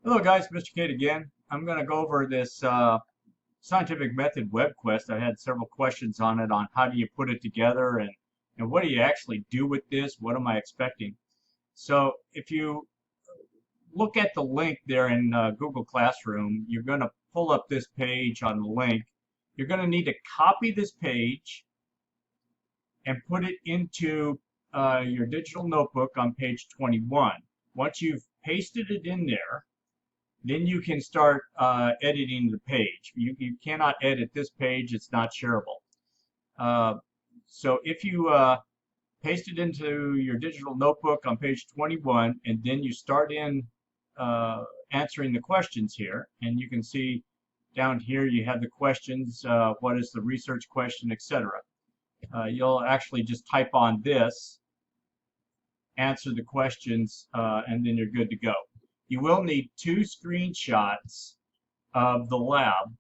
Hello guys, Mr. Kate again. I'm going to go over this scientific method Webquest. I had several questions on it on how do you put it together and what do you actually do with this? What am I expecting? So if you look at the link there in Google Classroom, you're going to pull up this page on the link. You're going to need to copy this page and put it into your digital notebook on page 21. Once you've pasted it in there, then you can start editing the page. You cannot edit this page, it's not shareable. Uh, so if you paste it into your digital notebook on page 21, and then you start in answering the questions here, and you can see down here you have the questions, what is the research question, etc. You'll actually just type on this, answer the questions, and then you're good to go. You will need 2 screenshots of the lab.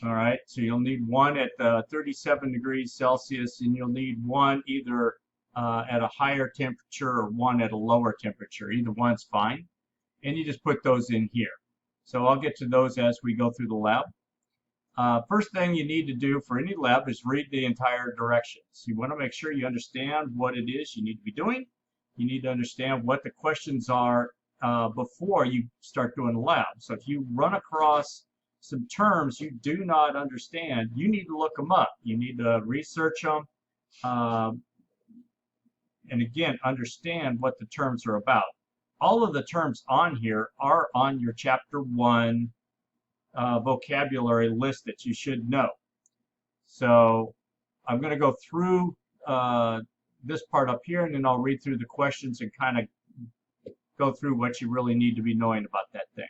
All right, so you'll need one at 37 degrees Celsius, and you'll need one either at a higher temperature or one at a lower temperature. Either one's fine. And you just put those in here. So I'll get to those as we go through the lab. First thing you need to do for any lab is read the entire directions. You want to make sure you understand what it is you need to be doing. You need to understand what the questions are before you start doing the lab. So if you run across some terms you do not understand, you need to look them up. You need to research them, and again, understand what the terms are about. All of the terms on here are on your Chapter 1 vocabulary list that you should know. So I'm going to go through this part up here, and then I'll read through the questions and kind of go through what you really need to be knowing about that thing.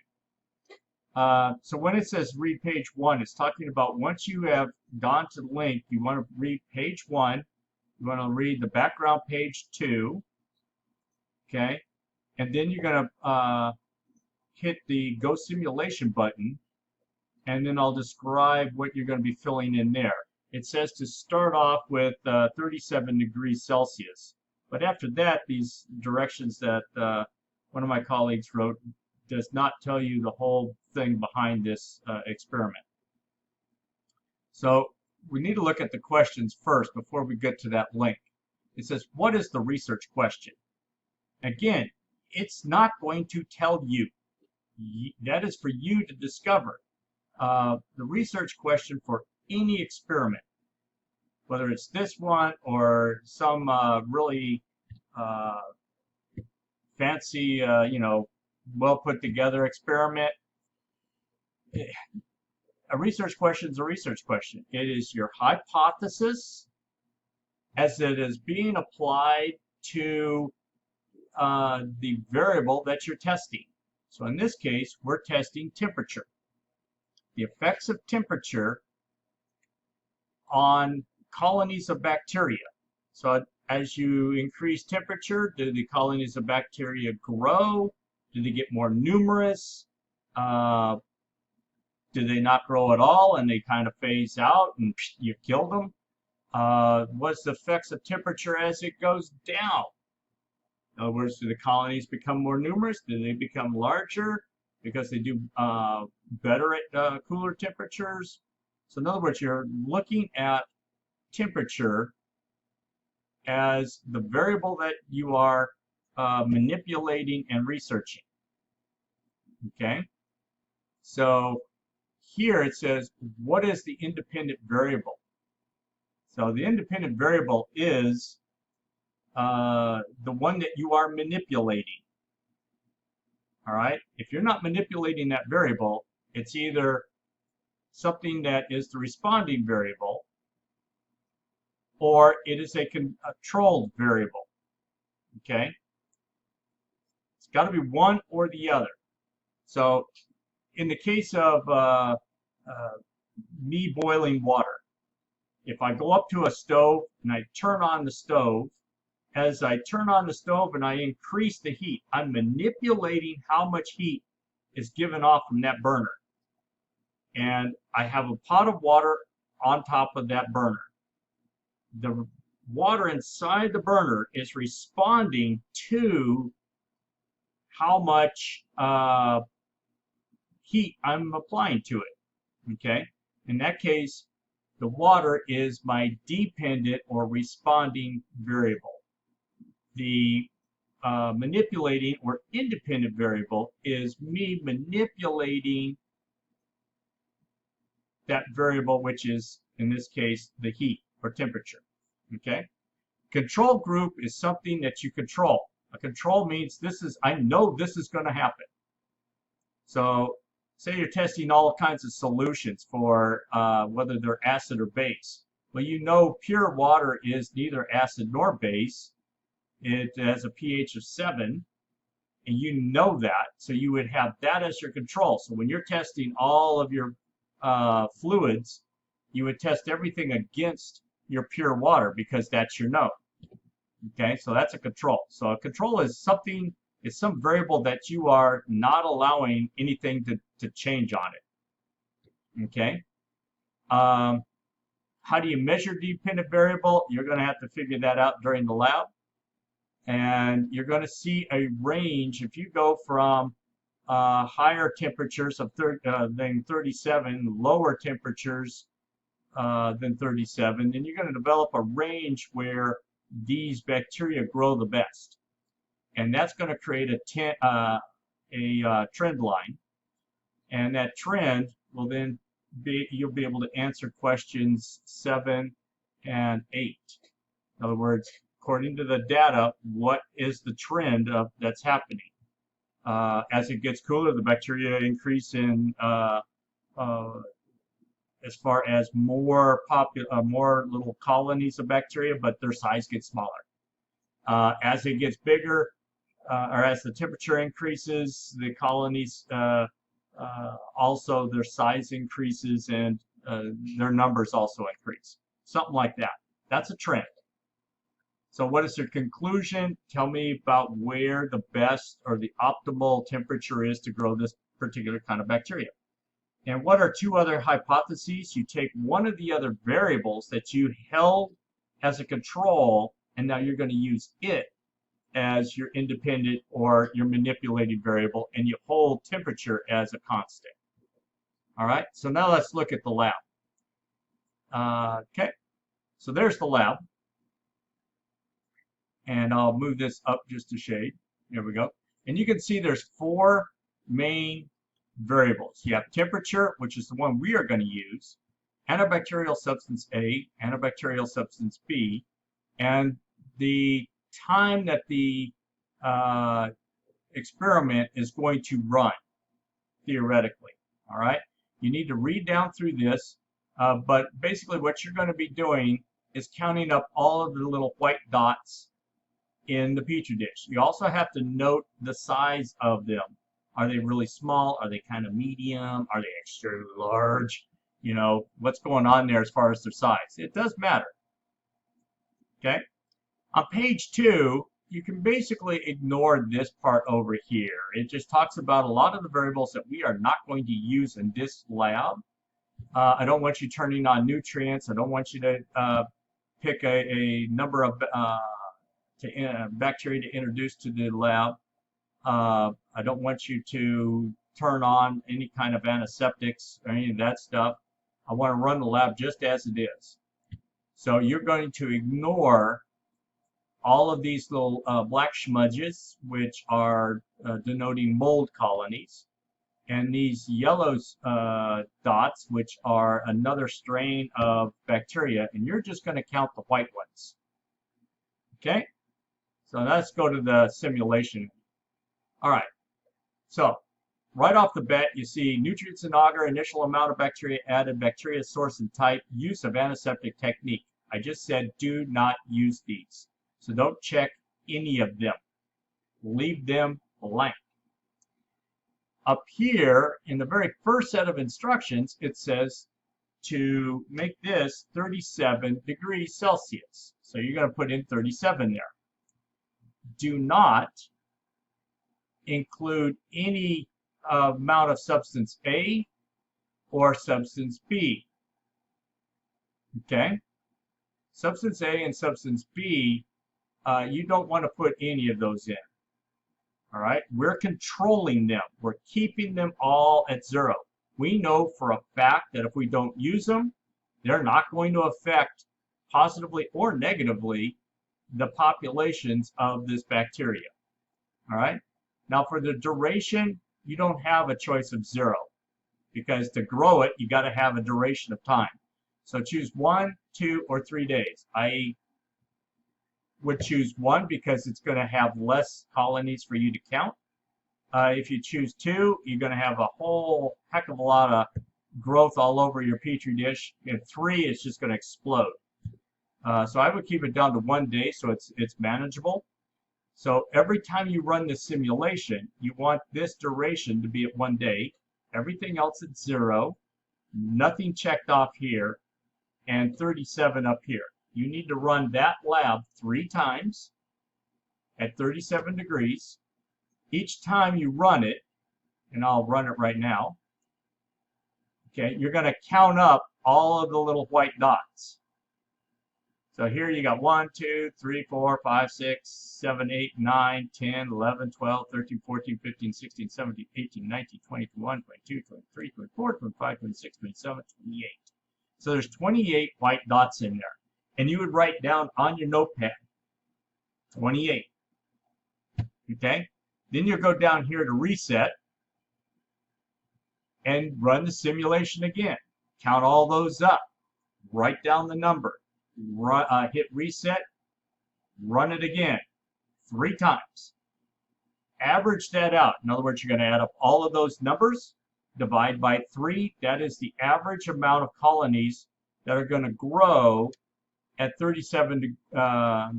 So when it says read page 1, it's talking about once you have gone to the link, you want to read page 1, you want to read the background page 2, okay? And then you're going to hit the Go Simulation button, and then I'll describe what you're going to be filling in there. It says to start off with 37 degrees Celsius. But after that, these directions that one of my colleagues wrote does not tell you the whole thing behind this experiment. So we need to look at the questions first before we get to that link. It says, what is the research question? Again, it's not going to tell you. That is for you to discover. The research question for any experiment, whether it's this one or some really fancy, well put together experiment, a research question is a research question. It is your hypothesis as it is being applied to the variable that you're testing. So in this case, we're testing temperature. The effects of temperature on colonies of bacteria. So as you increase temperature, do the colonies of bacteria grow? Do they get more numerous? Do they not grow at all and they kind of phase out and you kill them? What's the effects of temperature as it goes down? In other words, do the colonies become more numerous? Do they become larger because they do better at cooler temperatures? So in other words, you're looking at temperature as the variable that you are manipulating and researching. Okay? So here it says, what is the independent variable? So the independent variable is the one that you are manipulating. All right? If you're not manipulating that variable, it's either something that is the responding variable, or it is a controlled variable. Okay? It's got to be one or the other. So in the case of me boiling water, if I go up to a stove and I turn on the stove, as I turn on the stove and I increase the heat, I'm manipulating how much heat is given off from that burner. And I have a pot of water on top of that burner. The water inside the burner is responding to how much heat I'm applying to it. Okay? In that case, the water is my dependent or responding variable. The manipulating or independent variable is me manipulating that variable, which is, in this case, the heat or temperature. Okay? Control group is something that you control. A control means I know this is going to happen. So say you're testing all kinds of solutions for whether they're acid or base. Well, you know pure water is neither acid nor base. It has a pH of 7, and you know that. So you would have that as your control. So when you're testing all of your fluids, you would test everything against your pure water because that's your known. Okay, so that's a control. So a control is something, it's some variable that you are not allowing anything to change on it. Okay. How do you measure dependent variable? You're going to have to figure that out during the lab. And you're going to see a range. If you go from higher temperatures of than 37, lower temperatures than 37, then you're going to develop a range where these bacteria grow the best. And that's going to create a trend line. And that trend will then you'll be able to answer questions 7 and 8. In other words, according to the data, what is the trend that's happening? As it gets cooler, the bacteria increase in as far as more little colonies of bacteria, but their size gets smaller. As it gets bigger, or as the temperature increases, the colonies also their size increases and their numbers also increase. Something like that. That's a trend. So what is your conclusion? Tell me about where the best or the optimal temperature is to grow this particular kind of bacteria. And what are two other hypotheses? You take one of the other variables that you held as a control, and now you're going to use it as your independent or your manipulated variable, and you hold temperature as a constant. All right, so now let's look at the lab. Okay, so there's the lab. And I'll move this up just a shade. There we go. And you can see there's 4 main variables. You have temperature, which is the one we are going to use, antibacterial substance A, antibacterial substance B, and the time that the experiment is going to run, theoretically. All right? You need to read down through this, but basically what you're going to be doing is counting up all of the little white dots in the petri dish. You also have to note the size of them. Are they really small? Are they kind of medium? Are they extremely large? You know, what's going on there as far as their size? It does matter. Okay? On page 2, you can basically ignore this part over here. It just talks about a lot of the variables that we are not going to use in this lab. I don't want you turning on nutrients. I don't want you to pick a number of bacteria to introduce to the lab. I don't want you to turn on any kind of antiseptics or any of that stuff. I want to run the lab just as it is. So you're going to ignore all of these little black smudges, which are denoting mold colonies, and these yellow dots, which are another strain of bacteria, and you're just going to count the white ones. Okay? So let's go to the simulation. All right. So right off the bat, you see nutrients in agar, initial amount of bacteria added, bacteria source and type, use of antiseptic technique. I just said do not use these. So don't check any of them. Leave them blank. Up here, in the very first set of instructions, it says to make this 37 degrees Celsius. So you're going to put in 37 there. Do not include any amount of substance A or substance B. Okay? Substance A and substance B, you don't want to put any of those in. All right, we're controlling them. We're keeping them all at 0. We know for a fact that if we don't use them, they're not going to affect positively or negatively the populations of this bacteria. All right. Now for the duration, you don't have a choice of 0, because to grow it, you got to have a duration of time. So choose 1, 2, or 3 days. I would choose 1 because it's going to have less colonies for you to count. If you choose 2, you're going to have a whole heck of a lot of growth all over your petri dish. And 3, it's just going to explode. So I would keep it down to 1 day so it's manageable. So every time you run the simulation, you want this duration to be at 1 day, everything else at 0, nothing checked off here, and 37 up here. You need to run that lab 3 times at 37 degrees. Each time you run it, and I'll run it right now, okay, you're going to count up all of the little white dots. So here you got 1, 2, 3, 4, 5, 6, 7, 8, 9, 10, 11, 12, 13, 14, 15, 16, 17, 18, 19, 20, 21, 22, 23, 24, 25, 26, 27, 28. So there's 28 white dots in there. And you would write down on your notepad, 28. Okay? Then you go down here to reset and run the simulation again. Count all those up. Write down the number. Hit reset. Run it again 3 times. Average that out. In other words, you're going to add up all of those numbers, divide by 3. That is the average amount of colonies that are going to grow at 37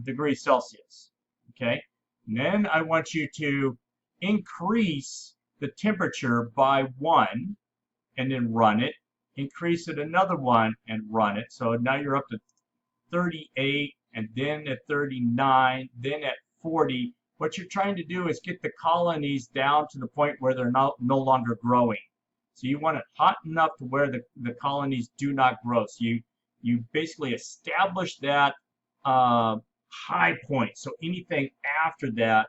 degrees Celsius. Okay? And then I want you to increase the temperature by 1 and then run it. Increase it another 1 and run it. So now you're up to 38, and then at 39, then at 40. What you're trying to do is get the colonies down to the point where they're no longer growing. So you want it hot enough to where the colonies do not grow. So you basically establish that high point. So anything after that,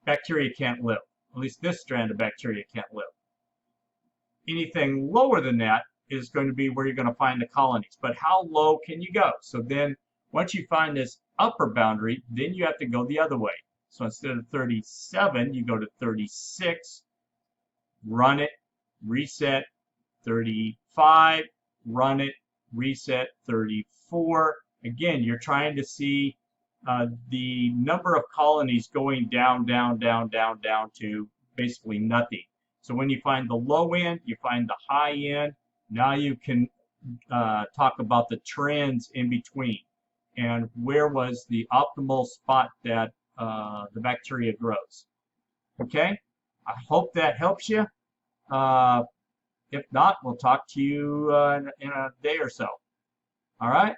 bacteria can't live. At least this strand of bacteria can't live. Anything lower than that is going to be where you're going to find the colonies. But how low can you go? So then once you find this upper boundary, then you have to go the other way. So instead of 37, you go to 36, run it, reset, 35, run it, reset, 34. Again, you're trying to see the number of colonies going down, down, down, down, down to basically nothing. So when you find the low end, you find the high end. Now you can talk about the trends in between and where was the optimal spot that the bacteria grows. Okay? I hope that helps you. If not, we'll talk to you in a day or so. All right?